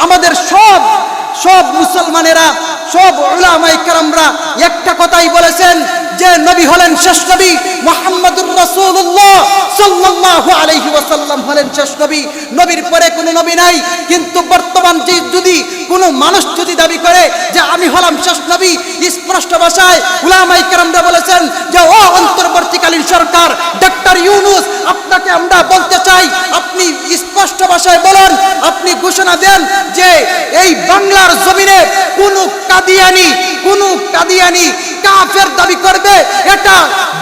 আমাদের সব সব মুসলমানেরা, সব উলামায়ে কেরামরা একটা কথাই বলেছেন যে নবী হলেন শেষ নবী, মুহাম্মদুর রাসূলুল্লাহ সাল্লাল্লাহু আলাইহি ওয়াসাল্লাম হলেন শেষ নবী। নবীর পরে কোনো নবী নাই। কিন্তু বর্তমান যদি কোনো মানুষ যদি দাবি করে যে আমি হলাম শেষ নবী, স্পষ্ট ভাষায় উলামায়ে কেরামরা বলেছেন যে ও অন্তর্বর্তীকালীন সরকার ডক্টর ইউনূস, আপনাকে আমরা বলতে চাই, আপনি স্পষ্ট ভাষায় বলেন, আপনি ঘোষণা দেন যে এই বাংলার জমিনে কোন কাদিয়ানি কাফের দাবি করবে, এটা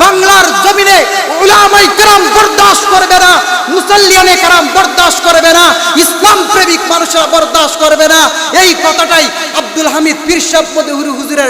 বাংলার জমিনে উলামায়ে কেরাম বরদাস্ত করবে না, মুসল্লিয়ানে কেরাম বরদাস্ত করবে না, ইসলাম প্রেমিক মানুষরা বরদাস্ত করবে না। এই কথাটাই আব্দুল হামিদ পীর সাহেব মদহুরি হুজুরের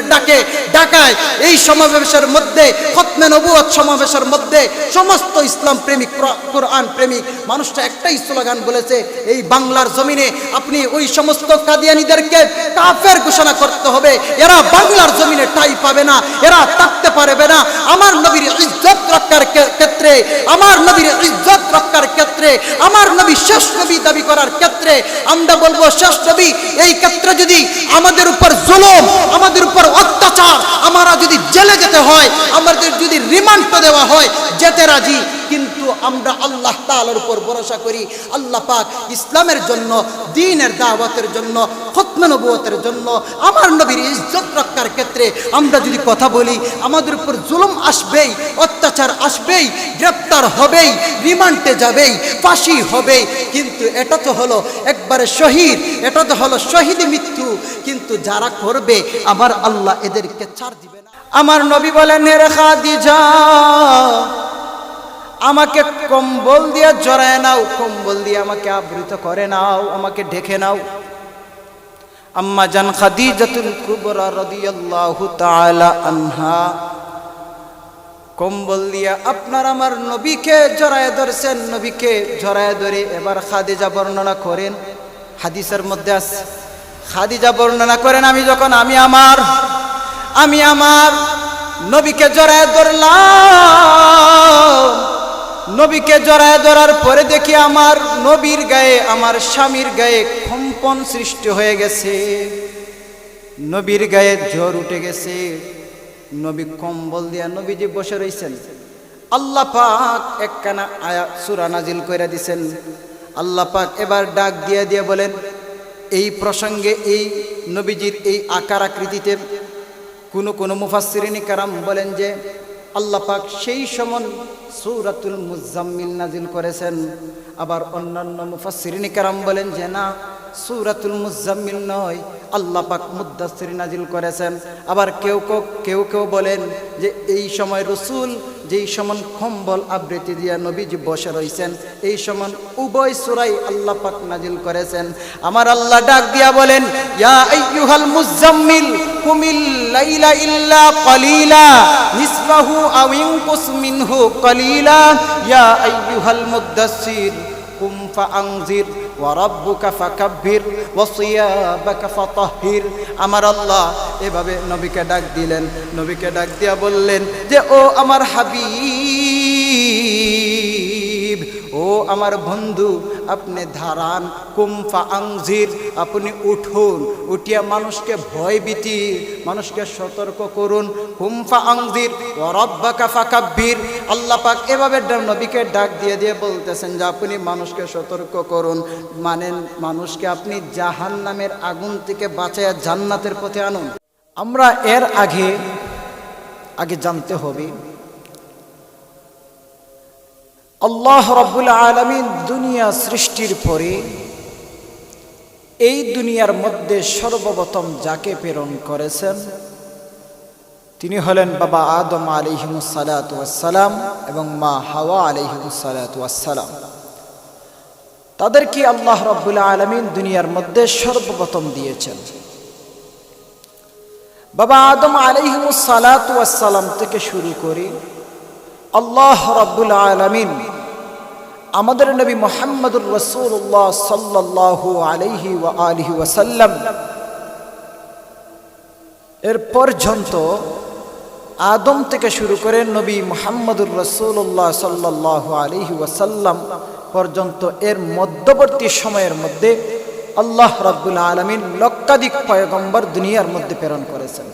ডাকায় এই সমাবেশের মধ্যে, খতমে নবুয়ত সমাবেশের মধ্যে সমস্ত ইসলাম প্রেমিক, কোরআন প্রেমিক মানুষটা একটাই স্লোগান বলেছে, এই বাংলার জমিনে আপনি ওই সমস্ত কাদিয়ানীদেরকে কাফের ঘোষণা করতে হবে। এরা বাংলার জমিনে ঠাঁই পাবে না, এরা থাকতে পারবে না। আমার নবীর ইজ্জত রক্ষার ক্ষেত্রে, আমার নবীর ইজ্জত রক্ষার ক্ষেত্রে, আমার নবী শেষ নবী দাবি করার ক্ষেত্রে আমরা বলবো শেষ নবী। এই ক্ষেত্রে যদি আমাদের উপর জুলুম, আমাদের উপর অত্যাচার, আমরা যদি জেলে যেতে হয়, আমাদের যদি রিমান্ড দেওয়া হয়, যেতে রাজি। কিন্তু আমরা আল্লাহ তাআলার উপর ভরসা করি। আল্লাহ পাক ইসলামের জন্য, দ্বীনের দাওয়াতের জন্য, খতমে নবুয়তের জন্য, আমার নবীর ইজ্জত রক্ষার ক্ষেত্রে আমরা যদি কথা বলি, আমাদের উপর জুলুম আসবেই, অত্যাচার আসবেই, গ্রেফতার হবেই, রিমান্ডে যাবেই, ফাঁসি হবেই। কিন্তু এটা তো হলো একবারে শহীদ, এটা তো হলো শহীদি মৃত্যু। কিন্তু যারা করবে আমার আল্লাহ এদেরকে ছাড় দিবে না। আমার নবী বলেন, হে খাদিজা, আমাকে কম্বল দিয়ে জড়ায় নাও, কম্বল দিয়ে আমাকে আবৃত করে নাও, আমাকে ঢেকে নাও। আম্মা জান খাদিজাতুল কুবরা রাদিয়াল্লাহু তাআলা আনহা কম্বল দিয়ে আপনার আমার নবীকে জড়ায় ধরছেন। নবীকে জড়ায় ধরে এবার খাদিজা বর্ণনা করেন, হাদিসের মধ্যে আছে, খাদিজা বর্ণনা করেন, আমি আমার নবীকে জড়ায় ধরলাম। নবীকে জড়ায় ধরার পরে দেখি আমার নবীর গায়ে, আমার স্বামীর গায়ে কম্পন সৃষ্টি হয়ে গেছে, নবীর গায়ে জ্বর উঠে গেছে। নবী কম্বল দিয়া নবীজি বসে রয়েছেন। আল্লাহ পাক একখানা আয়াত সূরা নাজিল করে দিয়েছেন। আল্লাহ পাক এবার ডাক দিয়ে বলেন, এই প্রসঙ্গে এই নবীজির এই আকার আকৃতিতে কোন মুফাসসিরিন কেরাম বলেন যে আল্লাহ পাক সেই সময় সূরাতুল মুজাম্মিল নাজিল করেছেন। আবার অন্যান্য মুফাসসিরিন কেরাম বলেন যে না, সূরাতুল মুজাম্মিল নয়, আল্লাহ পাক মুদ্দাসসির নাজিল করেছেন। আবার কেউ বলেন যে এই সময় রাসূল যেই সময় কম্বল আবৃতি দিয়া নবীজি বসে রয়েছেন, এই সময় উভয় সূরাই আল্লাহ পাক নাজিল করেছেন। আমার আল্লাহ ডাক দিয়া বলেন, ইয়া আইয়ুহাল মুজাম্মিল কুমিল লাইলা ইল্লা কলিলা নিসফাহু আও ইনকুস মিনহু কলিলা ইয়া আইয়ুহাল মুদ্দাসসির কুম ফাআনজির ওয়া রাব্বুকা ফাকাব্বির ওয়া সিয়াবাকা ফাতাহহির। আমার আল্লাহ এভাবে নবীকে ডাক দিলেন। নবীকে ডাক দিয়া বললেন যে ও আমার হাবিব, ও আমার বন্ধু, আপনি ধারান, কুম ফাআনজির, আপনি উঠুন, উঠিয়া মানুষকে ভয়ভীতি, মানুষকে সতর্ক করুন। কুম ফাআনজির ওয়া রাব্বাকা ফাকাব্বির। আল্লাহ পাক এভাবে নবীকে ডাক দিয়ে বলতেছেন যে আপনি মানুষকে সতর্ক করুন, মানেন মানুষকে আপনি জাহান্নামের আগুন থেকে বাঁচায়া জান্নাতের পথে আনুন। আমরা এর আগে জানতে হবে আল্লাহ রাব্বুল আলামিন দুনিয়া সৃষ্টির পরে এই দুনিয়ার মধ্যে সর্বপ্রথম যাকে প্রেরণ করেছেন তিনি হলেন বাবা আদম আলাইহিস সালাতু ওয়াস সালাম এবং মা হাওয়া আলাইহিস সালাতু ওয়াস সালাম। তাদেরকে আল্লাহ রাব্বুল আলামিন দুনিয়ার মধ্যে সর্বপ্রথম দিয়েছেন। বাবা আদম আলাইহিস সালাতু ওয়াস সালাম থেকে শুরু করে আল্লাহ রাব্বুল আলামিন আমাদের নবী মুহাম্মদুর রাসূলুল্লাহ সাল্লাল্লাহু আলাইহি ওয়া আলিহি ওয়াসাল্লাম এর পর্যন্ত, আদম থেকে শুরু করে নবী মুহাম্মদুর রাসূলুল্লাহ সাল্লাল্লাহু আলাইহি ওয়াসাল্লাম পর্যন্ত এর মধ্যবর্তী সময়ের মধ্যে আল্লাহ রাব্বুল আলামিন লক্ষাধিক পয়গম্বর দুনিয়ার মধ্যে প্রেরণ করেছেন।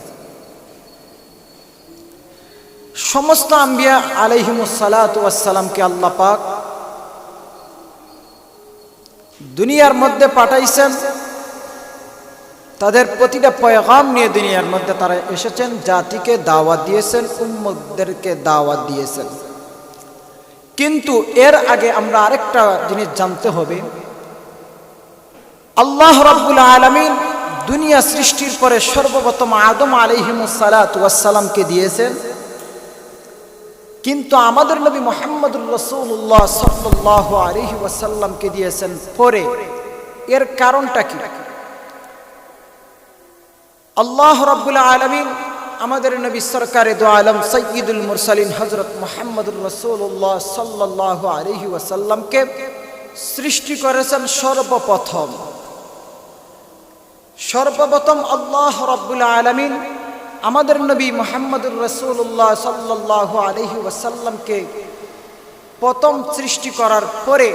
সমস্ত আম্বিয়া আলাইহিমুস সালাতু ওয়াস সালামকে আল্লাহ পাক দুনিয়ার মধ্যে পাঠাইছেন। তাদের প্রতিটা পয়গাম নিয়ে দুনিয়ার মধ্যে তারা এসেছেন, জাতিকে দাওয়াত দিয়েছেন, উম্মতদেরকে দাওয়াত দিয়েছেন। কিন্তু এর আগে আমরা আরেকটা জিনিস জানতে হবে, আল্লাহ রাব্বুল আলামিন দুনিয়া সৃষ্টির পরে সর্বপ্রথম আদম আলাইহিমুস সালাতু ওয়াস সালামকে দিয়েছেন, কিন্তু আমাদের নবী মুহাম্মদুর রাসূলুল্লাহ সাল্লাল্লাহু আলাইহি ওয়াসাল্লামকে দিয়েছেন পরে। এর কারণটা কি? আল্লাহ রাব্বুল আলামিন আমাদের নবী সরকারে দো আলম সাইয়্যিদুল মুরসালিন হযরত মুহাম্মদুর রাসূলুল্লাহ সাল্লাল্লাহু আলাইহি ওয়াসাল্লামকে সৃষ্টি করেছেন সর্বপ্রথম। আল্লাহ রাব্বুল আলামিন আমাদের নবী মুহাম্মদুর রাসূলুল্লাহ সাল্লাল্লাহু আলাইহি ওয়াসাল্লামকে প্রথম সৃষ্টি করার পরে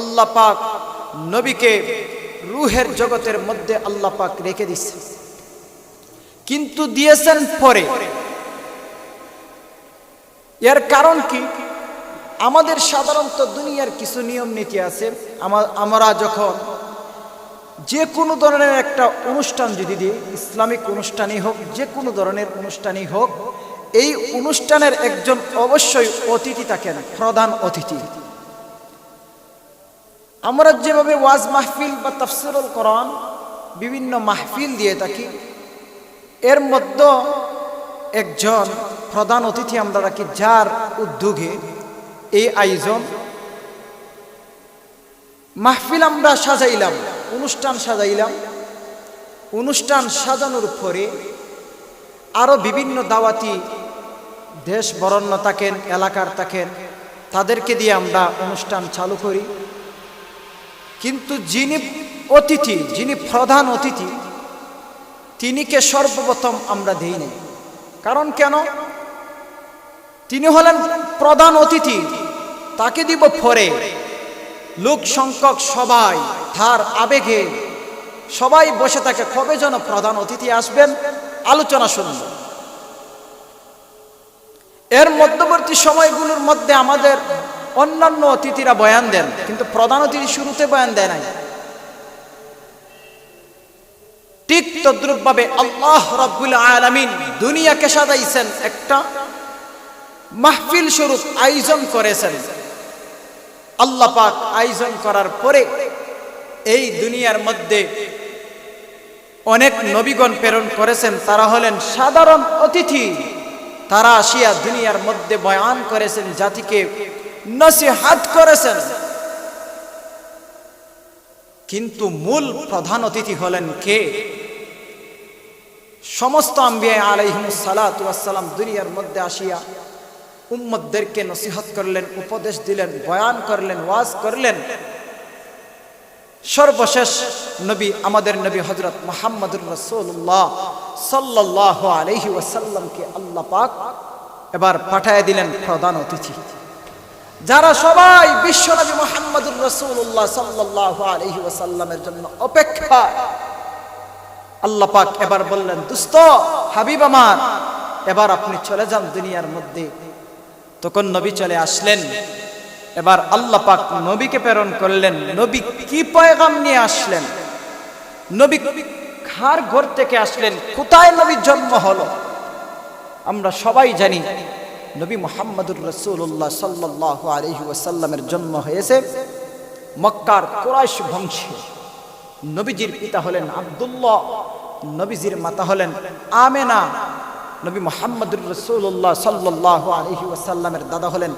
আল্লাহ পাক নবীকে রূহের জগতের মধ্যে আল্লাহ পাক রেখে দিয়েছেন, কিন্তু দিয়েছেন পরে। এর কারণ কি? আমাদের সাধারণত দুনিয়ার কিছু নিয়ম নীতি আছে। আমরা যখন যে কোনো ধরনের একটা অনুষ্ঠান যদি দিই, ইসলামিক অনুষ্ঠানই হোক, যে কোনো ধরনের অনুষ্ঠানই হোক, এই অনুষ্ঠানের একজন অবশ্যই অতিথি থাকেন, প্রধান অতিথি। আমরা যেভাবে ওয়াজ মাহফিল বা তাফসিরুল কোরআন বিভিন্ন মাহফিল দিয়ে থাকি, এর মধ্যে একজন প্রধান অতিথি আমরা রাখি, যার উদ্যোগে এই আয়োজন। মাহফিল আমরা সাজাইলাম, অনুষ্ঠান সাজাইলাম, অনুষ্ঠান সাজানোর পরে আরো বিভিন্ন দাওয়াতি দেশ বরেণ্য থাকেন, এলাকার থাকেন, তাদেরকে দিয়ে আমরা অনুষ্ঠান চালু করি। কিন্তু যিনি অতিথি, যিনি প্রধান অতিথি, তিনিকে সর্বপ্রথম আমরা দেই নাই। কারণ কেন? তিনি হলেন প্রধান অতিথি, তাকে দিব পরে। লোক সংখ্যক সবাই তার আবেগে সবাই বসে থাকে, কবে যেন প্রধান অতিথি আসবেন, আলোচনা শুনব। এর মধ্যবর্তী সময়গুলোর মধ্যে আমাদের অন্যান্য অতিথিরা বয়ান দেন, কিন্তু প্রধান অতিথি শুরুতে বয়ান দেয় নাই। ঠিক তদ্রূপভাবে আল্লাহ রাব্বুল আলামিন দুনিয়াকে সাজাইছেন, একটা মাহফিল স্বরূপ আয়োজন করেছেন। আল্লাহ পাক আয়োজন করার পরে এই দুনিয়ার মধ্যে অনেক নবীগণ প্রেরণ করেছেন, তারা হলেন সাধারণ অতিথি। তারা আসিয়া দুনিয়ার মধ্যে বয়ান করেছেন, জাতিকে নসিহত করেছেন। কিন্তু মূল প্রধান অতিথি হলেন কে? সমস্ত আম্বিয়া আলাইহিমুস সালাতু ওয়াস সালাম দুনিয়ার মধ্যে আসিয়া উম্মতদেরকে নসিহত করলেন, উপদেশ দিলেন, বয়ান করলেন, ওয়াজ করলেন। সর্বশেষ নবী আমাদের নবী হযরত মুহাম্মদুর রাসূলুল্লাহ সাল্লাল্লাহু আলাইহি ওয়াসাল্লামকে আল্লাহ পাক এবার পাঠিয়ে দিলেন প্রধান অতিথি, যারা সবাই বিশ্বনবী মুহাম্মদুর রাসূলুল্লাহ সাল্লাল্লাহু আলাইহি ওয়াসাল্লামের জন্য অপেক্ষা। আল্লাহ পাক এবার বললেন, দোস্ত, হাবিব আমার, এবার আপনি চলে যান দুনিয়ার মধ্যে। তখন নবী চলে আসলেন। এবার আল্লাহ পাক নবীকে প্রেরণ করলেন। নবী কি পয়গাম নিয়ে আসলেন? নবী কার ঘর থেকে আসলেন? কোথায় নবীর জন্ম হলো? আমরা সবাই জানি নবী মুহাম্মদুর রাসূলুল্লাহ সাল্লাল্লাহু আলাইহি ওয়াসাল্লামের জন্ম হয়েছে মক্কার কুরাইশ বংশে। নবীজির পিতা হলেন আব্দুল্লাহ, নবীজির মাতা হলেন আমেনা। নবী মুহাম্মদুর রাসূলুল্লাহ সাল্লাল্লাহু আলাইহি ওয়াসাল্লামের দাদা হলেন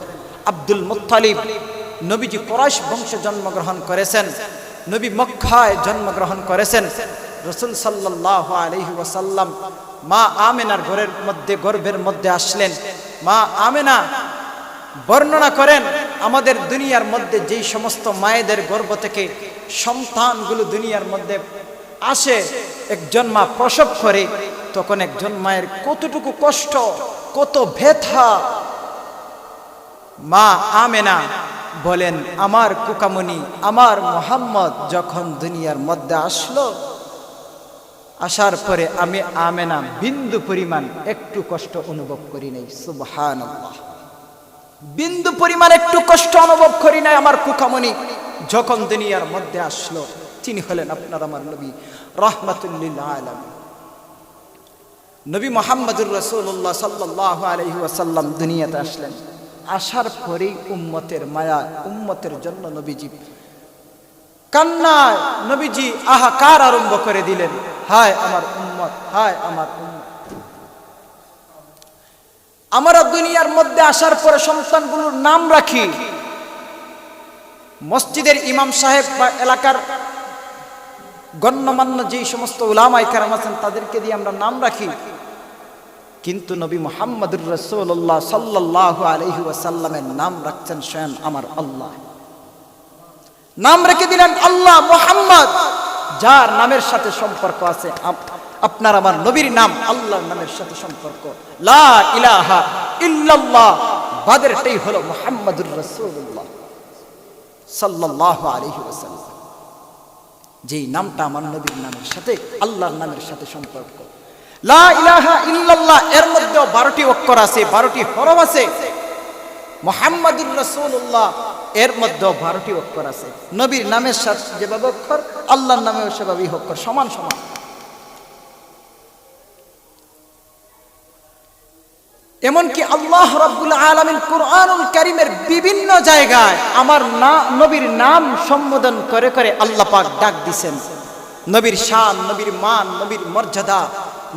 আব্দুল মুত্তালিব। নবীজি কুরাইশ বংশে জন্মগ্রহণ করেছেন, নবী মক্কায় জন্মগ্রহণ করেছেন। রাসূল সাল্লাল্লাহু আলাইহি ওয়াসাল্লাম মা আমেনার গর্ভের মধ্যে আসলেন। মা আমেনা বর্ণনা করেন, আমাদের দুনিয়ার মধ্যে যেই সমস্ত মায়েদের গর্ভ থেকে সন্তানগুলো দুনিয়ার মধ্যে আসে, একজন মা প্রসব করে, তখন একজন মায়ের কতটুকু কষ্ট, কত ব্যথা। মা আমেনা বলেন, আমার কুকামণি আমার মুহাম্মদ যখন দুনিয়ার মধ্যে আসলো, আসার পরে আমি আমেনা বিন্দু পরিমাণ একটু কষ্ট অনুভব করি নাই। সুবহানাল্লাহ, বিন্দু পরিমাণ একটু কষ্ট অনুভব করি নাই আমার কুকামণি যখন দুনিয়ার মধ্যে আসলো। তিনি হলেন আপনার আমার নবী রাহমাতুল লিল আলামিন, নবী মুহাম্মদুর রাসূলুল্লাহ সাল্লাল্লাহু আলাইহি ওয়াসাল্লাম দুনিয়াতে আসলেন। আসার পরেই উম্মতের মায়া, উম্মতের জন্য নবীজি কান্নায় নবীজি আহাকার আরম্ভ করে দিলেন, হায় আমার উম্মত, হায় আমার উম্মত। আমরা দুনিয়ার মধ্যে আসার পরে সন্তানগুলোর নাম রাখি, মসজিদের ইমাম সাহেব বা এলাকার গণ্যমান্য যে সমস্ত উলামায়ে কেরাম আছেন তাদেরকে দিয়ে আমরা নাম রাখি, কিন্তু নবী মুহাম্মদুর রাসূলুল্লাহ সাল্লাল্লাহু আলাইহি ওয়াসাল্লামের নাম রাখছেন স্বয়ং আমার আল্লাহ। নাম রেখে দিলেন আল্লাহ মুহাম্মদ, যার নামের সাথে সম্পর্ক আছে আপনার আমার নবীর নাম আল্লাহর নামের সাথে সম্পর্ক। লা ইলাহা ইল্লাল্লাহ বাদেরটাই হলো মুহাম্মদুর রাসূলুল্লাহ সাল্লাল্লাহু আলাইহি ওয়াসাল্লাম, যেই নামটা আমার নবীর নামের সাথে আল্লাহর নামের সাথে সম্পর্ক। লা ইলাহা ইল্লাল্লাহ এর মধ্যে 12টি অক্ষর আছে, 12টি হরফ আছে। মুহাম্মদুর রাসূলুল্লাহ এর মধ্যে 12টি অক্ষর আছে। নবীর নামের সাথে যেভাবে অক্ষর, আল্লাহর নামেও সেভাবেই অক্ষর, সমান সমান। এমনকি আল্লাহ রাব্বুল আলামিন কুরআনুল কারীমের বিভিন্ন জায়গায় আমার নবীর নাম সম্বোধন করে করে আল্লাহ পাক ডাক দিয়েছেন। নবীর শান, নবীর মান, নবীর মর্যাদা,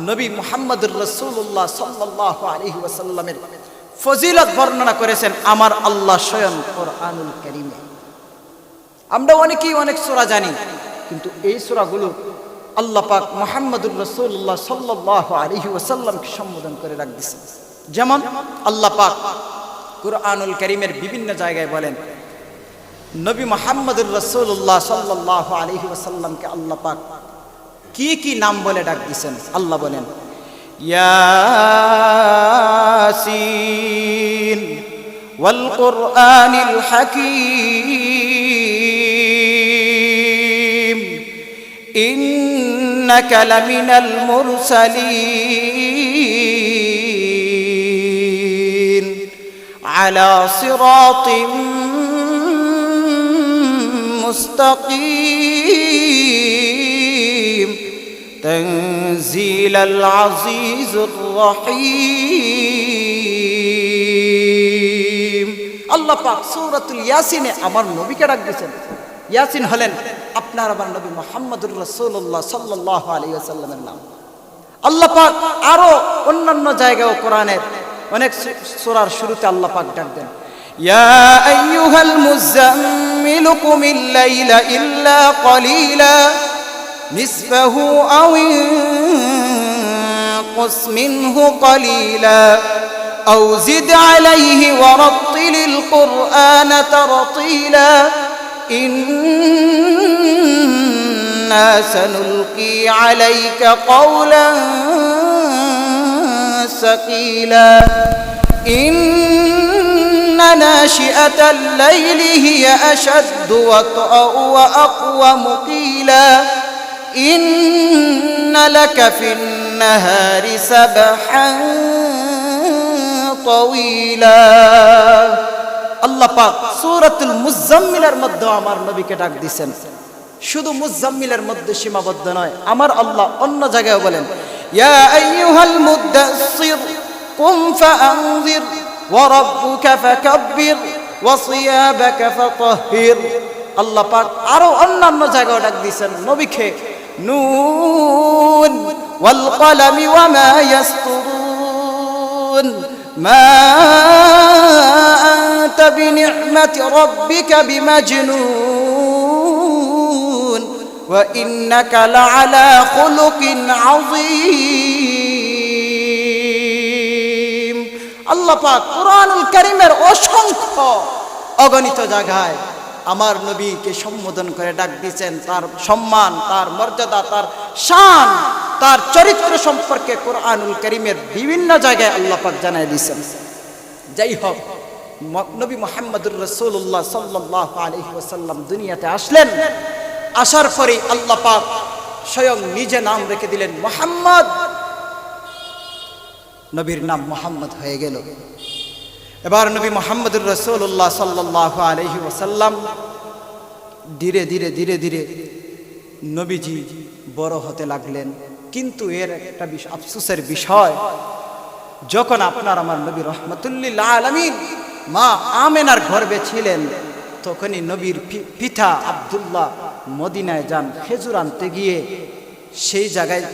নবী মুহাম্মদুর রাসূলুল্লাহ সাল্লাল্লাহু আলাইহি ওয়াসাল্লামের ফজিলত বর্ণনা করেছেন আমার আল্লাহ স্বয়ং কুরআনুল কারীমে। আমরা অনেকেই অনেক সূরা জানি, কিন্তু এই সূরাগুলো আল্লাহ পাক মুহাম্মদুর রাসূলুল্লাহ সাল্লাল্লাহু আলাইহি ওয়াসাল্লামকে সম্বোধন করে ডাক দিয়েছেন। যেমন আল্লাহ পাক কুরআনুল কারীমের বিভিন্ন জায়গায় বলেন, নবী মুহাম্মদুর রাসূলুল্লাহ সাল্লাল্লাহু আলাইহি ওয়াসাল্লামকে আল্লাহ পাক কি কি নাম বলে ডাক দিয়েছেন। আল্লাহ বলেন, ইয়াসিন ওয়াল কুরআনিল হাকীম ইন্নাকা লামিনাল মুরসালিন আলা সিরাতিম মুস্তাকিম তানজিলাল আজিজুর রহিম। আল্লাহ পাক সূরাতুল ইয়াসিনে আমার নবীকে ডাক দিয়েছেন। ইয়াসিন হলেন আপনার আমার নবী মুহাম্মদুর রাসূলুল্লাহ সাল্লাল্লাহু আলাইহি ওয়াসাল্লামের নাম। আল্লাহ পাক আরো অন্যান্য জায়গায় কোরআনের অনেক সূরার শুরুতে আল্লাহ পাক ডাক দেন, ইয়া আইয়ুহাল মুযাম্মিলু কুমিল লাইলা ইল্লা ক্বালিলা নিসফাহু আও ইনকুস মিনহু ক্বালিলা আও জিদ আলাইহি ওয়া রাত্তিলিল কুরআনা তারতিলা ইন্না সানুলকি আলাইকা কওলান সাকিলা ইন্না নাশিআতাল লাইলি হিয়া আশাদ্দু ওয়াতআ ওয়া আকওয়ামু কিলা ইন্না লাকা ফিন নাহারি সাবহান তাওয়িলা। আল্লাহ পাক সূরাতুল মুজাম্মিলের মধ্যে আমার নবীকে ডাক দিয়েছেন। শুধু মুজাম্মিলের মধ্যে সীমাবদ্ধ নয়, আমার আল্লাহ অন্য জায়গায় বলেন, ইয়া আইয়ুহাল মুদাসসির কুম ফাআনজির ওয়া রাব্বুকা ফাকাব্বির ওয়া সিয়াবাকা ফাতাহহির। আল্লাহ পাক আরো অন্যান্য জায়গায় ডাক দিয়েছেন নবীকে, নুন ওয়াল কলামি ওয়া মা ইয়াসতুরুন মা আনতা বিনি'মাতি রাব্বিকা বিমাজনুন ওয়া ইন্নাকা লাআলা খুলুকিন আযীম। আল্লাহ পাক কুরআনুল কারীমের অসংখ্য অগণিত জায়গায় আমার নবীকে সম্বোধন করে ডাক দিয়েছেন। তার সম্মান, তার মর্যাদা, তার শান, তার চরিত্র সম্পর্কে কুরআনুল কারীমের বিভিন্ন জায়গায় আল্লাহ পাক জানাই দিয়েছেন। যাই হোক, নবী মুহাম্মদুর রাসূলুল্লাহ সাল্লাল্লাহু আলাইহি ওয়াসাল্লাম দুনিয়াতে আসলেন। আসার পরে আল্লাহ পাক স্বয়ং নিজে নাম রেখে দিলেন মুহাম্মদ। নবীর নাম মুহাম্মদ হয়ে গেল। এবার নবী মুহাম্মদুর রাসূলুল্লাহ সাল্লাল্লাহু আলাইহি ওয়াসাল্লাম ধীরে ধীরে ধীরে ধীরে নবীজি বড় হতে লাগলেন। কিন্তু এর একটা আফসোসের বিষয়, যখন আপনার আমার নবী রহমাতুল্লিল আলামিন মা আমেনার গর্ভে ছিলেন, তখনই নবীর পিতা আব্দুল্লাহ মদিনায় যান খেজুর আনতে গিয়ে। সেই জায়গায়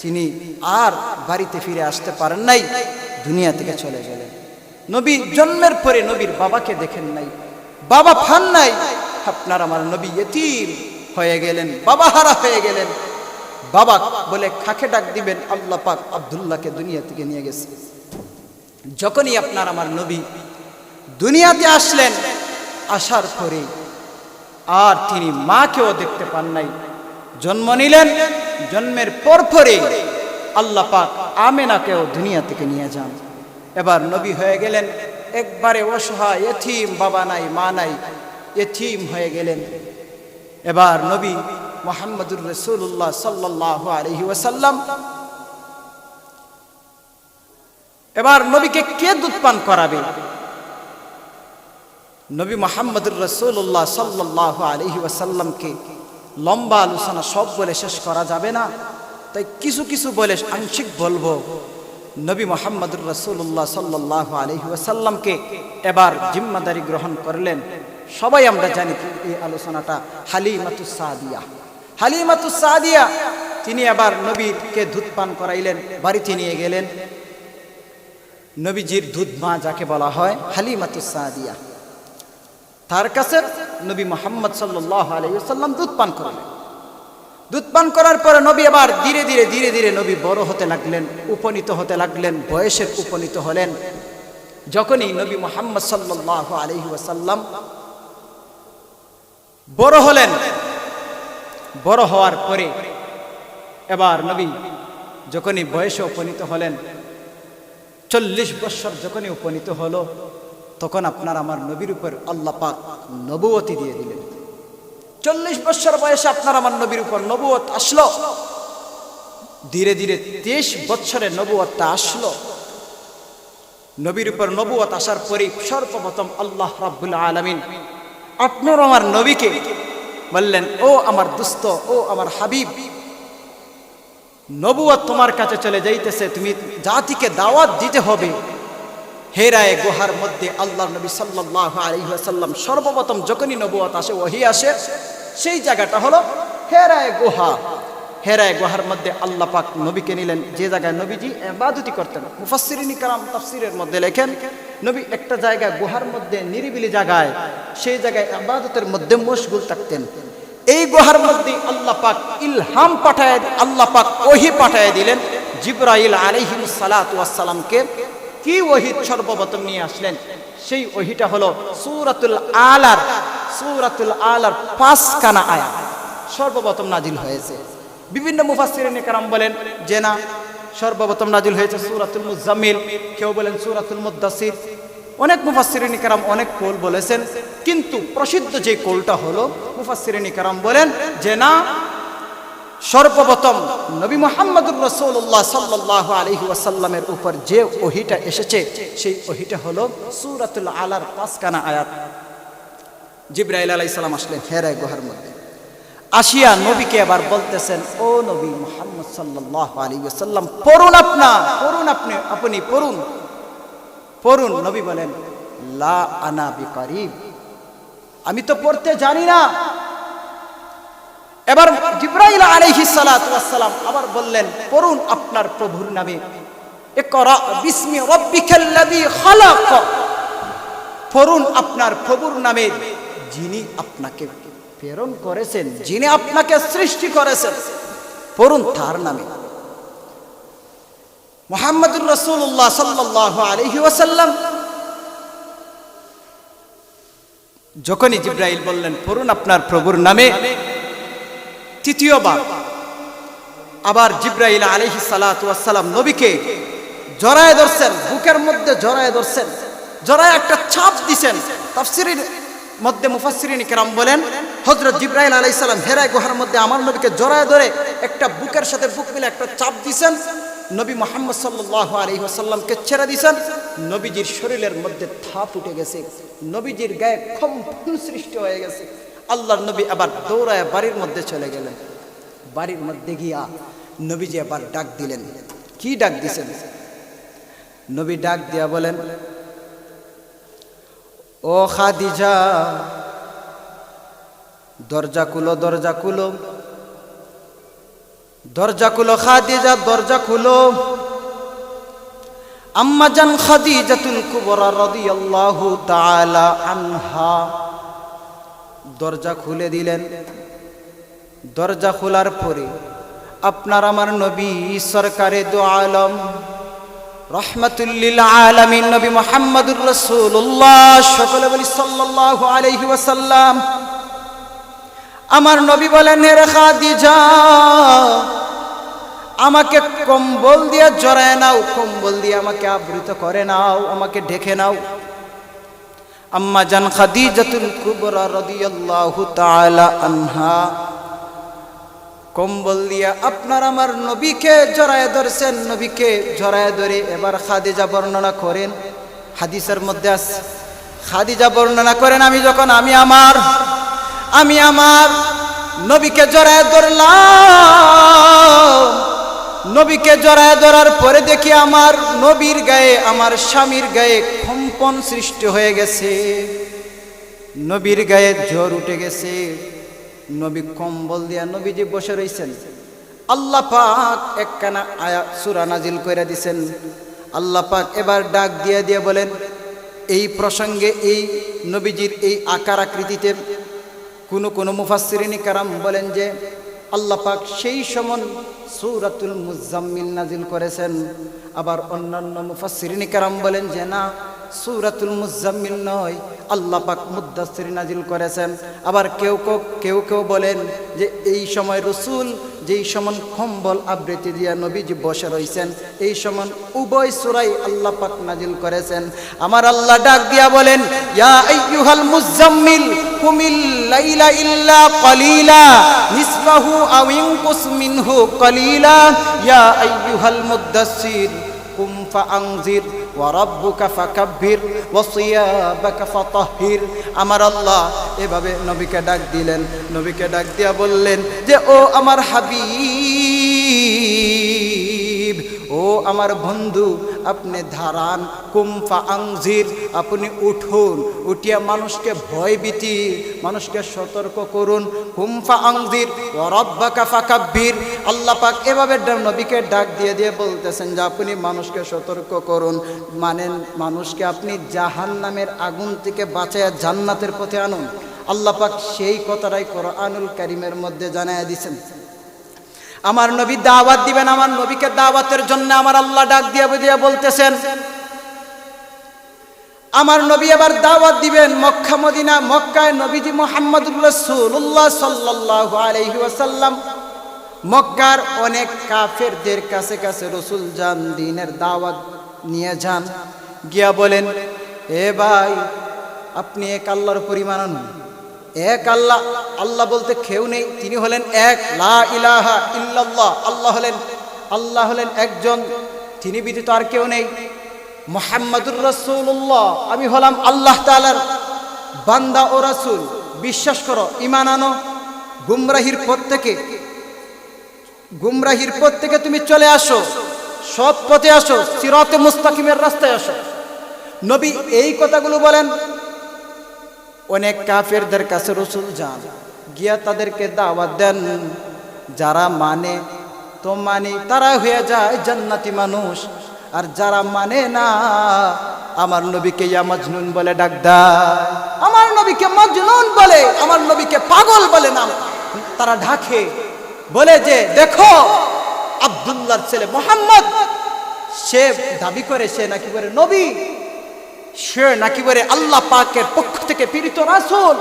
তিনি আর বাড়িতে ফিরে আসতে পারেন নাই, দুনিয়া থেকে চলে গেলেন। নবী জন্মের পরে নবীর বাবাকে দেখেন নাই, বাবা পান নাই। আপনার আমার নবী ইতিম হয়ে গেলেন, বাবা হারা হয়ে গেলেন। বাবা বলে কাকে ডাক দিবেন? আল্লাহ পাক আব্দুল্লাহকে দুনিয়া থেকে নিয়ে গেছে। যখনই আপনার আমার নবী দুনিয়াতে আসলেন, আসার পরে আর তিনি মাকেও দেখতে পান নাই। জন্ম নিলেন, জন্মের পরে আল্লাহ পাক আমেনাকেও দুনিয়া থেকে নিয়ে যান। এবার নবী হয়ে গেলেন একবারে অসহায়, এতিম, বাবা নাই মা নাই, এতিম হয়ে গেলেন। এবার নবী মুহাম্মদুর রাসূলুল্লাহ সাল্লাল্লাহু আলাইহি ওয়াসাল্লাম, এবার নবীকে কে দুধ পান করাবে? নবী মুহাম্মদুর রাসূলুল্লাহ সাল্লাল্লাহু আলাইহি ওয়াসাল্লামকে লম্বা আলোচনা সব বলে শেষ করা যাবে না, তাই কিছু কিছু বলে আংশিক বলবো। নবী মুহাম্মদুর রাসূলুল্লাহ সাল্লাল্লাহু আলাইহি ওয়াসাল্লামকে এবার জিম্মাদারি গ্রহণ করলেন। সবাই আমরা জানি এই আলোচনাটা হালিমাতুস সাদিয়া। হালিমাতুস সাদিয়া তিনি আবার নবীকে দুধ পান করাইলেন, বাড়িতে নিয়ে গেলেন। নবীজির দুধ মা যাকে বলা হয় হালিমাতুস সাদিয়া, তার কাছে নবী মুহাম্মদ সাল্লাল্লাহু আলাইহি ওয়াসাল্লাম দুধ পান করলেন। দুধ পান করার পরে নবী আবার ধীরে ধীরে ধীরে ধীরে নবী বড় হতে লাগলেন, উপনীত হতে লাগলেন, বয়সের উপনীত হলেন। যখনই নবী মুহাম্মদ সাল্লাল্লাহু আলাইহি ওয়াসাল্লাম বড় হলেন, বড় হওয়ার পরে এবার নবী যখনই বয়সে উপনীত হলেন, 40 বছর যখনই উপনীত হলো, তখন আপনার আমার নবীর উপর আল্লাহ পাক নবুয়তি দিয়ে দিলেন। 40 বছর বয়সে আপনার আমার নবীর উপর নবুয়ত আসলো। ধীরে ধীরে 23 বছরে নবুয়তটা আসলো। নবীর উপর নবুয়ত আসার পরে সর্বপ্রথম আল্লাহ রাব্বুল আলামিন আপনার আমার নবীকে বললেন, ও আমার দোস্ত, ও আমার হাবিব, নবুয়ত তোমার কাছে চলে যাইতেছে, তুমি জাতিকে দাওয়াত দিতে হবে। হেরায়ে গুহার মধ্যে আল্লাহর নবী সাল্লাল্লাহু আলাইহি ওয়াসাল্লাম সর্বপ্রথম যখনই নবুয়ত আসে, ওহী আসে, সেই জায়গাটা হলো হেরায়ে গুহা। হেরায়ে গুহার মধ্যে আল্লাহ পাক নবীকে নিলেন, যে জায়গায় নবীজি ইবাদতি করতেন। মুফাসসিরিন কিরাম তাফসীরের মধ্যে লেখেন, নবী একটা জায়গায় গুহার মধ্যে নিরিবিলি জায়গায়, সেই জায়গায় ইবাদতের মধ্যে মশগুল থাকতেন। এই গুহার মধ্যে আল্লাহ পাক ইলহাম পাঠায়, আল্লাহ পাক ওহী পাঠায় দিলেন জিবরাইল আলাইহিস সালাতু ওয়াস সালামকে। কি ওহী সর্বপ্রথম নিয়ে আসলেন? সেই ওহীটা হলো সূরাতুল আলার 5 খানা আয়াত সর্বপ্রথম নাজিল হয়েছে। বিভিন্ন মুফাসসিরিন কিরাম বলেন যে না, সর্বপ্রথম নাজিল হয়েছে সূরাতুল মুজাম্মিল, কেউ বলেন সূরাতুল মুদ্দাসির। অনেক মুফাসসিরিন কিরাম অনেক কৌল বলেছেন, কিন্তু প্রসিদ্ধ যে কৌলটা হলো মুফাসসিরিন কিরাম বলেন যে না, সর্বপ্রথম নবী মুহাম্মদুর রাসূলুল্লাহ সাল্লাল্লাহু আলাইহি ওয়াসাল্লামের উপর যে ওহীটা এসেছে, সেই ওহীটা হলো সূরাতুল আলার 5 খানা আয়াত। জিবরাইল আলাইহিস সালাম আসলেন হেরায়ে গুহার মধ্যে, আসিয়া নবীকে আবার বলতেছেন, ও নবী মুহাম্মদ সাল্লাল্লাহু আলাইহি ওয়াসাল্লাম, পড়ুন, আপনি পড়ুন। নবী বলেন, লা আনা বিকারিব, আমি তো পড়তে জানি না। এবার জিবরাইল আলাইহিস সালাতু ওয়াস সালাম আবার বললেন, পড়ুন আপনার প্রভুর নামে, ইকরা বিসমি রাব্বিকাল্লাযী খালাক, পড়ুন আপনার প্রভুর নামে, যিনি আপনাকে প্রেরণ করেছেন, যিনি আপনাকে সৃষ্টি করেছেন, পড়ুন তার নামে। মুহাম্মদুর রাসূলুল্লাহ সাল্লাল্লাহু আলাইহি ওয়াসাল্লাম যখনই জিবরাইল বললেন পড়ুন আপনার প্রভুর নামে, তৃতীয়বার আবার জিবরাইল আলাইহিস সালাতু ওয়াস সালাম নবীকে জড়ায় ধরছেন, বুকের মধ্যে জড়ায় ধরছেন। জড়ায় একটা চাপ দিছেন। তাফসীরের মধ্যে মুফাসসিরিন কিরাম বলেন হযরত জিবরাইল আলাইহিস সালাম হেরা গুহার মধ্যে আমার নবীকে জড়ায় ধরে একটা বুকের সাথে বুক মিলে একটা চাপ দিছেন। নবী মুহাম্মদ সাল্লাল্লাহু আলাইহি ওয়াসাল্লামকে ছেড়ে দিয়েছেন। নবীজির শরীরের মধ্যে থাপ উঠে গেছে, নবীজির গায়ে কম্পন সৃষ্টি হয়ে গেছে। আল্লাহর নবী আবার দৌড়ায় বাড়ির মধ্যে চলে গেলেন। বাড়ির মধ্যে গিয়া নবীজি আবার ডাক দিলেন। কি ডাক দিছেন? নবী ডাক দিয়া বলেন, ও খাদিজা, দরজা খুলো, দরজা খুলো, দরজা খুলো খাদিজা, দরজা খুলো। আম্মা জান খাদিজাতুল কুবরা রাদিয়াল্লাহু তাআলা আনহা দরজা খুলে দিলেন। দরজা খোলার পরে আপনার আমার নবী সরকারে দু আলম রহমাতুল লিল আলামিন নবী মুহাম্মদুর রাসূলুল্লাহ, সকলে বলি সাল্লাল্লাহু আলাইহি ওয়াসাল্লাম, আমার নবী বলেন, হে খাদিজা, আমাকে কম্বল দিয়ে জড়ায় নাও, কম্বল দিয়ে আমাকে আবৃত করে নাও, আমাকে ঢেকে নাও। আম্মা জান খাদিজাতুল কুবরা রাদিয়াল্লাহু তাআলা আনহা কম্বল দিয়া আপনার আমার নবীকে জড়ায় ধরছেন। নবীকে জড়ায় ধরে এবার খাদিজা বর্ণনা করেন, হাদিসের মধ্যে আছে, খাদিজা বর্ণনা করেন, আমি আমার নবীকে জড়ায় ধরলাম। নবীকে জড়ায় ধরার পরে দেখি আমার নবীর গায়ে, আমার স্বামীর গায়ে কম্পন সৃষ্টি হয়ে গেছে, নবীর গায়ে জ্বর উঠে গেছে। নবী কম্বল দিয়া নবীজি বসে রইছেন। আল্লাহ পাক একখানা আয়াত সূরা নাজিল করে দিয়েছেন। আল্লাহ পাক এবার ডাক দিয়ে বলেন, এই প্রসঙ্গে এই নবীজির এই আকার আকৃতিতে কোন মুফাসসিরিন কিরাম বলেন যে আল্লাহ পাক সেই সমন সূরাতুল মুজাম্মিল নাজিল করেছেন। আবার অন্যান্য মুফাসসিরিন কিরাম বলেন যে না, সূরাতুল মুজাম্মিল নয়, আল্লাহ পাক মুদ্দাসসির নাজিল করেছেন। আবার কেউ বলেন যে এই সময় রাসূল যেই সমান কম্বল আবৃতি দিয়া নবীজি বসে রইছেন, এই সমান উভয় সূরাই আল্লাহ পাক নাজিল করেছেন। আমার আল্লাহ ডাক দিয়া বলেন, ইয়া আইয়ুহাল মুজাম্মিল কুমিল লাইলা ইল্লা কালিলা নিসফাহু আও ইনকুস মিনহু কালিলা ইয়া আইয়ুহাল মুদ্দাসসির কুম ফাআনজির ওয়া রাব্বুকা ফাকাব্বির ওয়া সিয়াবাকা ফাতাহহির। আমার আল্লাহ এভাবে নবীকে ডাক দিলেন। নবীকে ডাক দিয়া বললেন যে ও আমার হাবিব, ও আমার বন্ধু, আপনি ধারান, কুম ফাআনজির, আপনি উঠুন, উঠিয়া মানুষকে ভয়ভীতি, মানুষকে সতর্ক করুন। কুম ফাআনজির ওয়া রাব্বাকা ফাকাব্বির। আল্লাহ পাক এভাবে নবীকে ডাক দিয়ে বলতেছেন যে আপনি মানুষকে সতর্ক করুন, মানেন মানুষকে আপনি জাহান্নামের আগুন থেকে বাঁচায়া জান্নাতের পথে আনুন। আল্লাহ পাক সেই কথাটাই কোরআনুল কারীমের মধ্যে জানায়া দিয়েছেন। আমার নবী দাওয়াত দিবেন, আমার নবীকে দাওয়াতের জন্য আমার আল্লাহ ডাক দিয়ে বলতেছেন, আমার নবী আবার দাওয়াত দিবেন মক্কা মদিনা। মক্কায় নবীজি মুহাম্মদুর রাসূলুল্লাহ সাল্লাল্লাহু আলাইহি ওয়াসাল্লাম মক্কার অনেক কাফেরদের কাছে রাসূল যান, দ্বীনের দাওয়াত নিয়ে যান। গিয়া বলেন, এ ভাই, আপনি এক আল্লাহর পরিমাণ আনুন। এক আল্লাহ, আল্লাহ বলতে কেউ নেই, তিনি হলেন এক, লা ইলাহা ইল্লাল্লাহ। আল্লাহ হলেন একজন, তিনি ব্যতীত আর কেউ নেই। মুহাম্মাদুর রাসূলুল্লাহ, আমি হলাম আল্লাহ তাআলার বান্দা ও রাসূল। বিশ্বাস করো, ঈমান আনো, গুমরাহির পথ থেকে তুমি চলে আসো, সৎ পথে আসো, সিরাতে মুস্তাকিমের রাস্তায় আসো। নবী এই কথাগুলো বলেন। অনেক কাফেরদের কাছে রাসূল যান, গিয়া তাদেরকে দাওয়াত দেন। যারা মানে তো মানে, তারা হয়ে যায় জান্নাতি মানুষ। আর যারা মানে না, আমার নবীকে ইয়া মাজনুন বলে ডাক দেয়, আমার নবীকে মাজনুন বলে, আমার নবীকে পাগল বলে নাম তারা ঢাকে। বলে যে দেখো, আব্দুল্লাহর ছেলে মুহাম্মদ, সে দাবি করে সে নাকি করে নবী, সে নাকি করে আল্লাহ পাকের পক্ষ থেকে প্রেরিত রাসূল।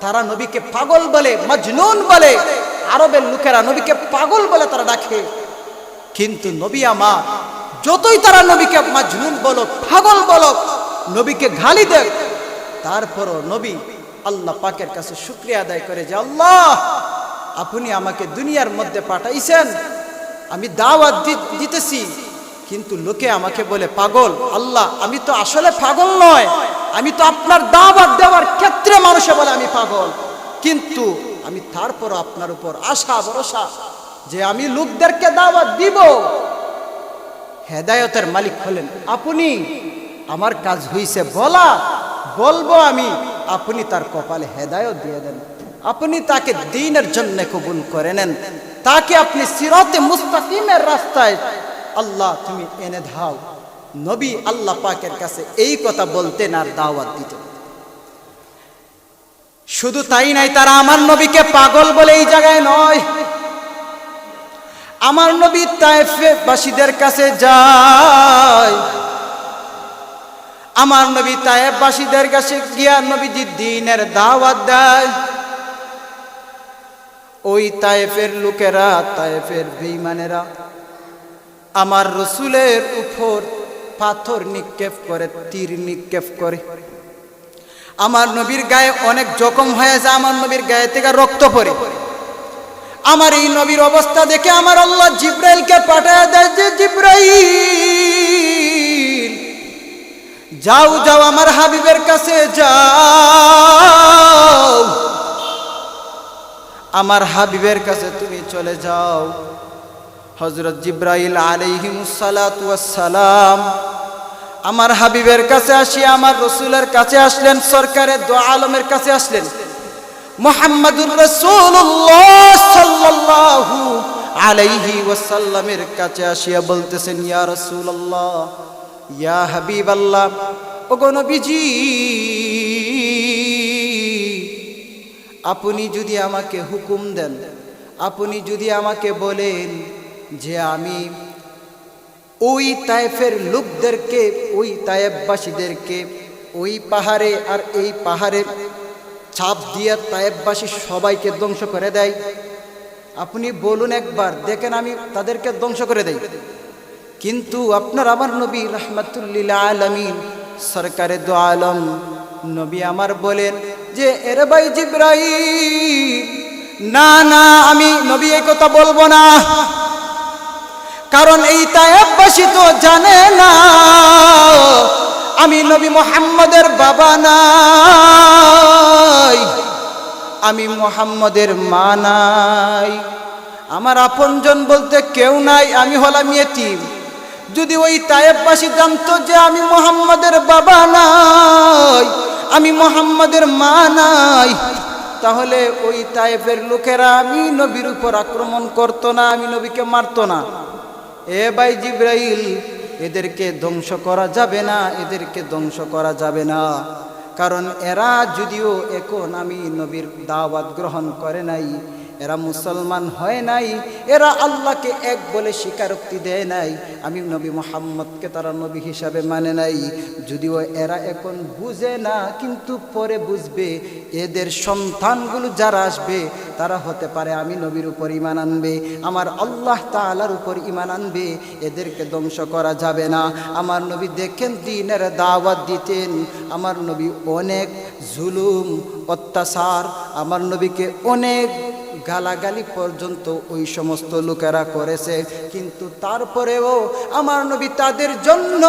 তারা নবীকে পাগল বলে, মাজনুন বলে। আরবের লোকেরা নবীকে পাগল বলে তারা ডাকে। কিন্তু নবী আমার, যতই তারা নবীকে মাজনুন বলো, পাগল বলো, নবীকে গালি দেয়, তারপরও নবী আল্লাহ পাকের কাছে শুকরিয়া আদায় করে যে আল্লাহ আপনি আমাকে দুনিয়ার মধ্যে পাঠাইছেন, আমি দাওয়াত দিতেছি, কিন্তু লোকে আমাকে বলে পাগল। আল্লাহ আমি তো আসলে পাগল নয়, আমি তো আপনার দাওয়াত দেওয়ার ক্ষেত্রে মানুষে বলে আমি পাগল, কিন্তু আমি তারপরও আপনার উপর আশা ভরসা যে আমি লোকদেরকে দাওয়াত দিব। হেদায়েতের মালিক হলেন আপনি, আমার কাজ হইছে বলা, বলবো আমি, আপনি তার কপালে হেদায়েত দিয়ে দেন, আপনি তাকে দ্বীনের জন্য কবুল করে নেন, তাকে আপনি সিরাতে মুস্তাকিমের রাস্তায় আল্লাহ তুমি এনে দাও। নবী আল্লাহ পাকের কাছে এই কথা বলতেন আর দাওয়াত দিতেন। শুধু তাই নাই, তারা আমার নবীকে পাগল বলে এই জায়গায় নয়, আমার নবী তায়েফবাসীদের কাছে যায়, আমার নবী তায়েফবাসীদের কাছে গিয়া নবীজি দ্বীনের দাওয়াত দেয়। ওই তায়েফের লোকেরা, তায়েফের বেঈমানেরা আমার রাসূলের উপর পাথর নিক্ষেপ করে, তীর নিক্ষেপ করে, আমার নবীর গায়ে অনেক জখম হয়ে যায়, আমার নবীর গায়ে থেকে রক্ত পড়ে। আমার এই নবীর অবস্থা দেখে আমার আল্লাহ জিবরাইলকে পাঠিয়ে দেয় যে জিবরাইল যাও যাও আমার হাবিবের কাছে যাও, আমার হাবিবের কাছে তুমি চলে যাও। হযরত জিবরাইল আলাইহিস সালাতু ওয়াস সালাম আমার হাবিবের কাছে আসি, আমার রাসূলের কাছে আসলেন, সরকারে দু আলমের কাছে আসলেন, মুহাম্মাদুর রাসূলুল্লাহ সাল্লাল্লাহু আলাইহি ওয়াসাল্লামের কাছে আসিয়া বলতেছেন ইয়া রাসূলুল্লাহ, ইয়া হাবিবাল্লাহ, ওগো নবীজি আপনি যদি আমাকে হুকুম দেন, আপনি যদি আমাকে বলেন যে আমি ওই তায়েফের লোকদেরকে, ওই তায়েফবাসীদেরকে ওই পাহাড়ে আর এই পাহাড়ে চাপ দিয়ে তায়েফবাসী সবাইকে ধ্বংস করে দেয়, আপনি বলুন একবার, দেখেন আমি তাদেরকে ধ্বংস করে দেই। কিন্তু আপনার আমার নবী রাহমাতুল লিল আলামিন সরকারে দু আলম নবী আমার বলেন যে এরে ভাই জিবরাইল, না না আমি নবী এই কথা বলবো না, কারণ এই তায়েফবাসী তো জানে না আমি নবী মুহাম্মদের বাবা নাই, আমি মুহাম্মদের মা নাই, আমার আপনজন বলতে কেউ নাই, আমি হলাম ইয়েতিম। যদি ওই তায়েফবাসী জানতো যে আমি মুহাম্মদের বাবা নাই, আমি মুহাম্মদের মা নাই, তাহলে ওই তায়েফের লোকেরা আমি নবীর উপর আক্রমণ করতো না, আমি নবীকে মারতো না। এ ভাই জিবরাইল, এদেরকে ধ্বংস করা যাবে না, এদেরকে ধ্বংস করা যাবে না, কারণ এরা যদিও এখন আমি নবীর দাওয়াত গ্রহণ করে নাই, এরা মুসলমান হয় নাই, এরা আল্লাহকে এক বলে স্বীকারোক্তি দেয় নাই, আমি নবী মুহাম্মদকে তারা নবী হিসাবে মানে নাই। যদিও এরা এখন বুঝে না, কিন্তু পরে বুঝবে, এদের সন্তানগুলো যারা আসবে তারা হতে পারে আমি নবীর উপর ঈমান আনবে, আমার আল্লাহ তাআলার উপর ঈমান আনবে, এদেরকে ধ্বংস করা যাবে না। আমার নবী দেখেন দ্বীনের দাওয়াত দিতেন, আমার নবী অনেক জুলুম অত্যাচার, আমার নবীকে অনেক গালাগালি পর্যন্ত ওই সমস্ত লোকেরা করেছে, কিন্তু তারপরেও আমার নবী তাদের জন্য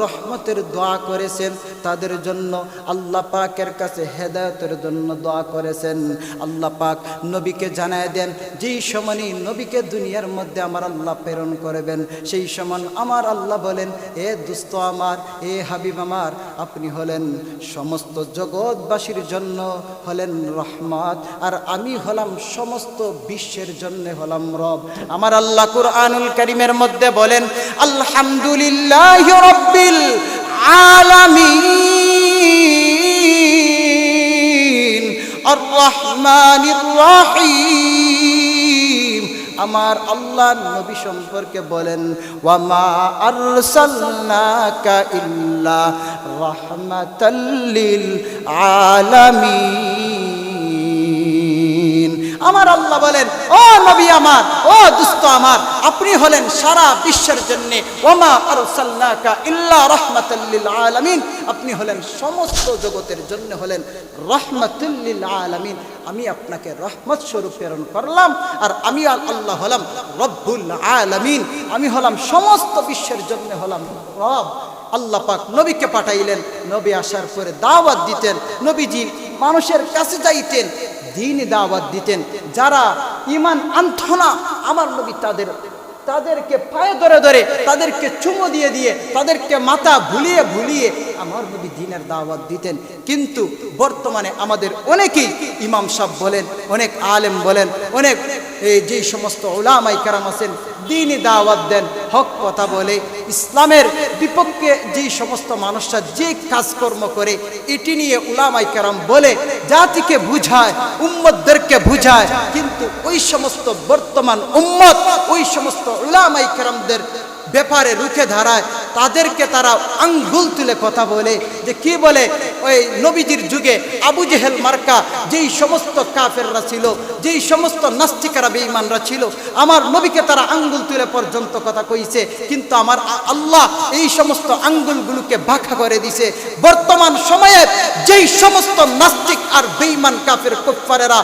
রহমতের দোয়া করেছেন, তাদের জন্য আল্লাহ পাকের কাছে হেদায়েতের জন্য দোয়া করেছেন। আল্লাহ পাক নবীকে জানায় দেন যেই সময় নবীকে দুনিয়ার মধ্যে আমার আল্লাহ প্রেরণ করবেন, সেই সময় আমার আল্লাহ বলেন, এ দোস্ত আমার, এ হাবিব আমার, আপনি হলেন সমস্ত জগৎবাসীর জন্য হলেন রহমত, আর আমি হলাম সমস্ত বিশ্বের জন্য হলাম রব। আমার আল্লাহ কুরআনুল কারীমের মধ্যে বলেন, আলহামদুলিল্লাহি রাব্বিল আলামিন আর রহমানির রহিম। আমার আল্লাহ নবী সম্পর্কে বলেন, ওয়া মা আরসালনাকা ইল্লা রাহমাতাল লিল আলামিন। আমার আল্লাহ বলেন, ও নবী আমার, ও দোস্ত আমার, আপনি হলেন সারা বিশ্বের জন্য, ওমা আরসালনাকা ইল্লা রাহমাতাল লিল আলামিন, আপনি হলেন সমস্ত জগতের জন্য হলেন রাহমাতুল লিল আলামিন। আমি আপনাকে রহমত স্বরূপ প্রেরণ করলাম, আর আমি আল্লাহ হলাম রব্বুল আলামিন, আমি হলাম সমস্ত বিশ্বের জন্য হলাম রব। আল্লাহ পাক নবীকে পাঠাইলেন, নবী আসার পরে দাওয়াত দিতেন, নবীজি মানুষের কাছে যাইতেন, দ্বীনি দাওয়াত দিতেন। যারা ঈমান আনত না, আমার নবী তাদেরকে পায়ে ধরে ধরে, তাদেরকে চুমো দিয়ে দিয়ে, তাদেরকে মাথা ভুলিয়ে ভুলিয়ে আমার নবী দ্বীনের দাওয়াত দিতেন। কিন্তু বর্তমানে আমাদের অনেকেই ইমাম সাহেব বলেন, অনেক আলেম বলেন, অনেক যেই সমস্ত উলামায়ে কেরাম আছেন, দ্বীনি দাওয়াত দেন, হক কথা বলে, ইসলামের বিপক্ষে যেই সমস্ত মানুষরা যে কাজকর্ম করে, এটি নিয়ে উলামায়ে কেরাম বলে, জাতিকে বুঝায়, উম্মতদেরকে বুঝায়, কিন্তু ওই সমস্ত বর্তমান উম্মত ওই সমস্ত উলামায়ে কেরামদের ব্যাপারে রুখে দাঁড়ায়, তাদেরকে তারা আঙ্গুল তুলে কথা বলে। যে কি বলে, ওই নবীজির যুগে আবু জেহেল মার্কা যেই সমস্ত কাফেররা ছিল, যেই সমস্ত নাস্তিকেরা বেঈমানরা ছিল, আমার নবীকে তারা আঙ্গুল তুলে পর্যন্ত কথা কইছে, কিন্তু আমার আল্লাহ এই সমস্ত আঙ্গুলগুলোকে বাঁকা করে দিছে। বর্তমান সময়ে যেই সমস্ত নাস্তিক আর বেঈমান কাফের কুফারেরা,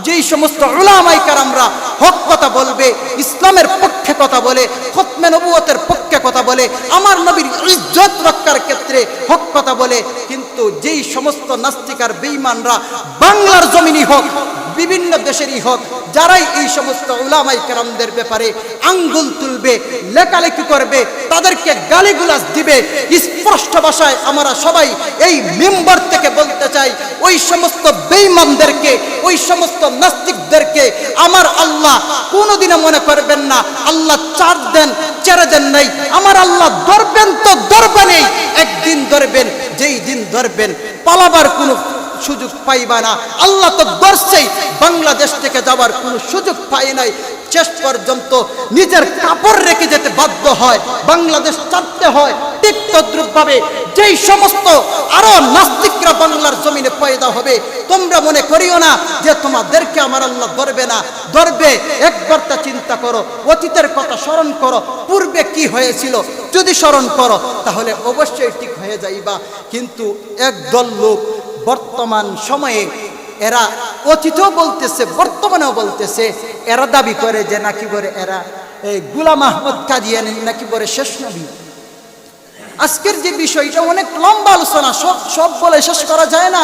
যেই সমস্ত উলামায়ে কেরামরা হক কথা বলবে, ইসলামের পক্ষে কথা বলে, খতমে নবুয়তের পক্ষে কথা বলে, আমার নবীর ইজ্জত রক্ষার ক্ষেত্রে হক কথা বলে, কিন্তু যেই সমস্ত নাস্তিক আর বেঈমানরা বাংলার জমিনই হোক, বিভিন্ন দেশেরই হোক, যারাই এই সমস্ত উলামায়ে কেরামদের ব্যাপারে আঙ্গুল তুলবে, লেখালেখি করবে, তাদেরকে গালিগুলাজ দিবে, স্পষ্ট ভাষায় আমরা সবাই এই মিম্বর থেকে বলতে চাই, ওই সমস্ত বেঈমানদেরকে, ওই সমস্ত নাস্তিকদেরকে আমার আল্লাহ কোনোদিনও মনে করবেন না আল্লাহ চার দেন ছেড়ে দেন নাই। আমার আল্লাহ ধরবেন তো ধরবেনই, একদিন ধরবেন, যেই দিন ধরবেন পালাবার কোনো সুযোগ পাইবা না। আল্লাহ তো ধরছেই, বাংলাদেশ থেকে যাওয়ার কোনো সুযোগ পাই নাই, শেষ পর্যন্ত নিজের কাপড় রেখে যেতে বাধ্য হয়, বাংলাদেশ ছাড়তে হয়। ঠিক তদ্রুপভাবে যেই সমস্ত আরো নাস্তিকরা বাংলার জমিনে পয়দা হবে, তোমরা মনে করিও না যে তোমাদেরকে আমার আল্লাহ ধরবে না, ধরবে। একবার তা চিন্তা করো, অতীতের কথা স্মরণ করো, পূর্বে কি হয়েছিল যদি স্মরণ করো, তাহলে অবশ্যই ঠিক হয়ে যাইবা। কিন্তু একদল লোক বর্তমান সময়ে, এরা অতীতেও বলতেছে, বর্তমানেও বলতেছে, এরা দাবি করে যে নাকি বলে এরা এই গোলাম আহমদ কাদিয়ানী নাকি বলে শেষ নবী। আজকের যে বিষয়টা অনেক লম্বা আলোচনা, সব বলে শেষ করা যায় না।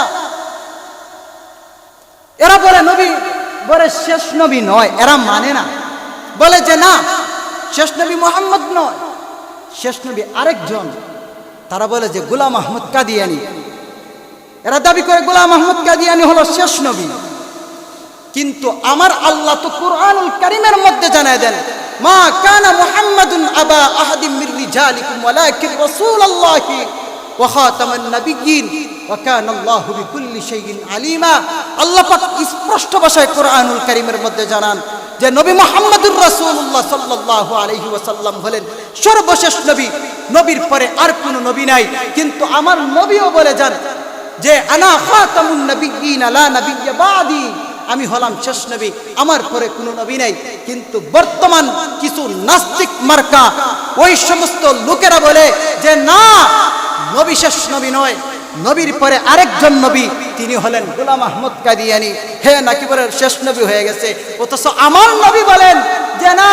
এরা বলে নবী বলে শেষ নবী নয়, এরা মানে না, বলে যে না, শেষ নবী মুহাম্মদ নয়, শেষ নবী আরেকজন। তারা বলে যে গোলাম আহমদ কাদিয়ানী। এরা দাবি করে গোলাম আহমদ কাদিয়ানী হলো শেষ নবী। কিন্তু আমার আল্লাহ তো কুরআনুল কারীমের মধ্যে জানায় দেন, মা কানা মুহাম্মাদুন আবা আহাদিম মির রিজালিকুম ওয়ালাকিন রাসূলুল্লাহি ওয়া খাতামান নাবিয়্যিন ওয়া কানা আল্লাহু বিকুল্লি শাইইন আলিমা। আল্লাহ পাক স্পষ্ট ভাষায় কুরআনুল কারীমের মধ্যে জানান যে নবী মুহাম্মদুর রাসূলুল্লাহ সাল্লাল্লাহু আলাইহি ওয়াসাল্লাম হলেন সর্বশেষ নবী, নবীর পরে আর কোনো নবী নাই। কিন্তু আমার নবীও বলে যান যে আনা খাতামুন নাবিয়্যিন লা নাবিয়্যা বাদি, আমি হলাম শেষ নবী, আমার পরে কোনো নবী নাই। কিন্তু বর্তমান কিছু নাস্তিক মার্কা ওই সমস্ত লোকেরা বলে যে না, নবী শেষ নবী নয়, নবীর পরে আরেকজন নবী, তিনি হলেন গোলাম আহমদ কাদিয়ানী। হে নাকি বলে শেষ নবী হয়ে গেছে, অথচ আমার নবী বলেন যে না,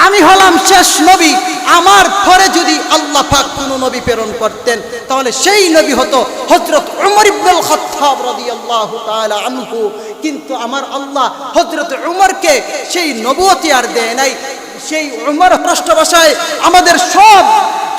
আমি হলাম শেষ নবী, আমার পরে যদি আল্লাহ পাক কোনো নবী প্রেরণ করতেন তাহলে সেই নবী হতো হযরত উমর ইবনুল খাত্তাব রাদিয়াল্লাহু তাআলা আনহু। কিন্তু আমার আল্লাহ হযরত উমরকে সেই নবুয়তি আর দেয় নাই। সেই উমর রাষ্ট্র ভাষায় আমাদের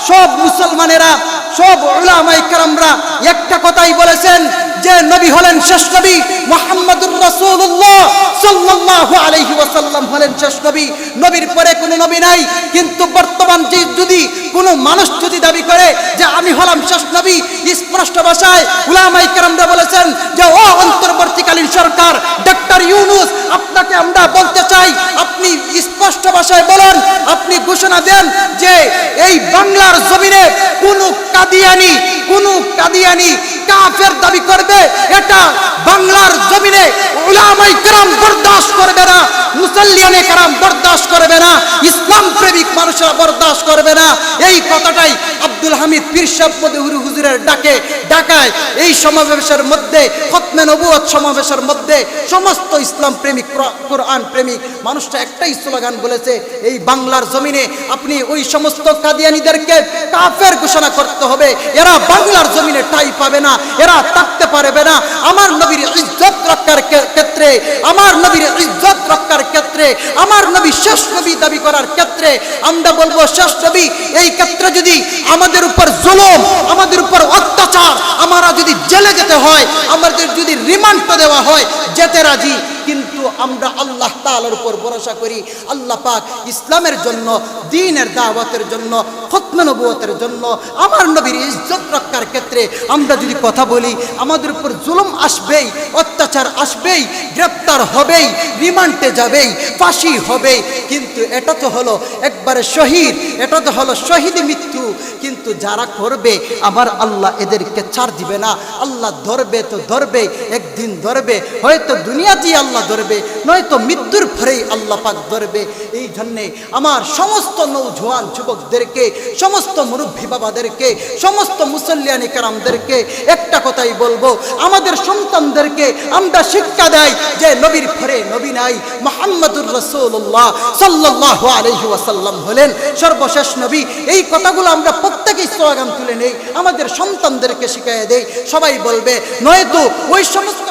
সব মুসলমানেরা, সব উলামায়ে কেরামরা একটা কথাই বলেছেন যে নবী হলেন শেষ নবী, মুহাম্মদুর রাসূলুল্লাহ সাল্লাল্লাহু আলাইহি ওয়াসাল্লাম হলেন শেষ নবী, নবীর পরে কোনো নবী নাই। কিন্তু বর্তমান যে যদি কোনো মানুষ যদি দাবি করে যে আমি হলাম শেষ নবী, স্পষ্ট ভাষায় উলামায়ে কেরামরা বলেছেন যে ও অন্তর্বর্তীকালীন সরকার ডক্টর ইউনূস, আপনাকে আমরা বলতে চাই আপনি স্পষ্ট ভাষায় বলেন, আপনি ঘোষণা দেন যে এই বাংলার জমিনে কোন কাদিয়ানি কাফের দাবি করবে, এটা বাংলার জমিনে উলামায়ে কেরাম বরদাস্ত করবে না, মুসল্লিয়ানে কেরাম বরদাস্ত করবে না, ইসলাম প্রেমিক মানুষরা বরদাস্ত করবে না। এই কথাটাই আব্দুল হামিদ পীর সাহেব মদহুরি হুজুরের ডাকায় এই সমাবেশের মধ্যে, খতমে নবুয়ত সমাবেশের মধ্যে সমস্ত ইসলাম প্রেমিক, কোরআন প্রেমিক মানুষটা একটাই স্লোগান বলেছে, এই বাংলার জমিনে আপনি ওই সমস্ত কাদিয়ানীদেরকে কাফের ঘোষণা করতে হবে। এরা বাংলার জমিনে ঠাঁই পাবে না, এরা থাকতে পারবে না। আমার নবীর ইজ্জত রক্ষার ক্ষেত্রে, আমার নবীর ইজ্জত রক্ষার ক্ষেত্রে, আমার নবী শেষ নবী দাবি করার ক্ষেত্রে আমরা বলবো, শেষ নবী এই ক্ষেত্রে যদি আমাদের উপর জুলুম, আমাদের উপর অত্যাচার, আমরা যদি জেলে যেতে হয়, আমাদের যদি রিমান্ড দেওয়া হয়, যেতে রাজি। কিন্তু আমরা আল্লাহ তাআলার উপর ভরসা করি। আল্লাহ পাক ইসলামের জন্য, দ্বীনের দাওয়াতের জন্য, খতমে নবুয়তের জন্য, আমার নবীর ইজ্জত রক্ষার ক্ষেত্রে আমরা যদি কথা বলি, আমাদের উপর জুলুম আসবেই, অত্যাচার আসবেই, গ্রেফতার হবেই, রিমান্ডে যাবেই, ফাঁসি হবে। কিন্তু এটা তো হলো একবারে শহীদ, এটা তো হলো শহীদ মৃত্যু। কিন্তু যারা করবে, আমার আল্লাহ এদেরকে ছাড় দিবে না। আল্লাহ ধরবে তো ধরবে, একদিন ধরবে, হয়তো দুনিয়াতেই আল্লাহ ধরবে, নয়তো মৃত্যুর পরেই আল্লাহ পাক ধরবে। এই জন্যে আমার সমস্ত নৌজওয়ান যুবকদেরকে, সমস্ত মুরব্বী বাবাদেরকে, সমস্ত মুসল্লিয়ানে কেরামদেরকে একটা কথাই বলবো, আমাদের সন্তানদেরকে আমরা শিক্ষা দেই যে নবীর পরে নবী নাই, মুহাম্মদুর রাসূলুল্লাহ সাল্লাল্লাহু আলাইহি ওয়াসাল্লাম হলেন সর্বশেষ নবী। এই কথাগুলো আমরা প্রত্যেকেই স্লোগান তুলে নেই, আমাদের সন্তানদেরকে শিখিয়ে দেই। সবাই বলবে, নয়তো ওই সমস্ত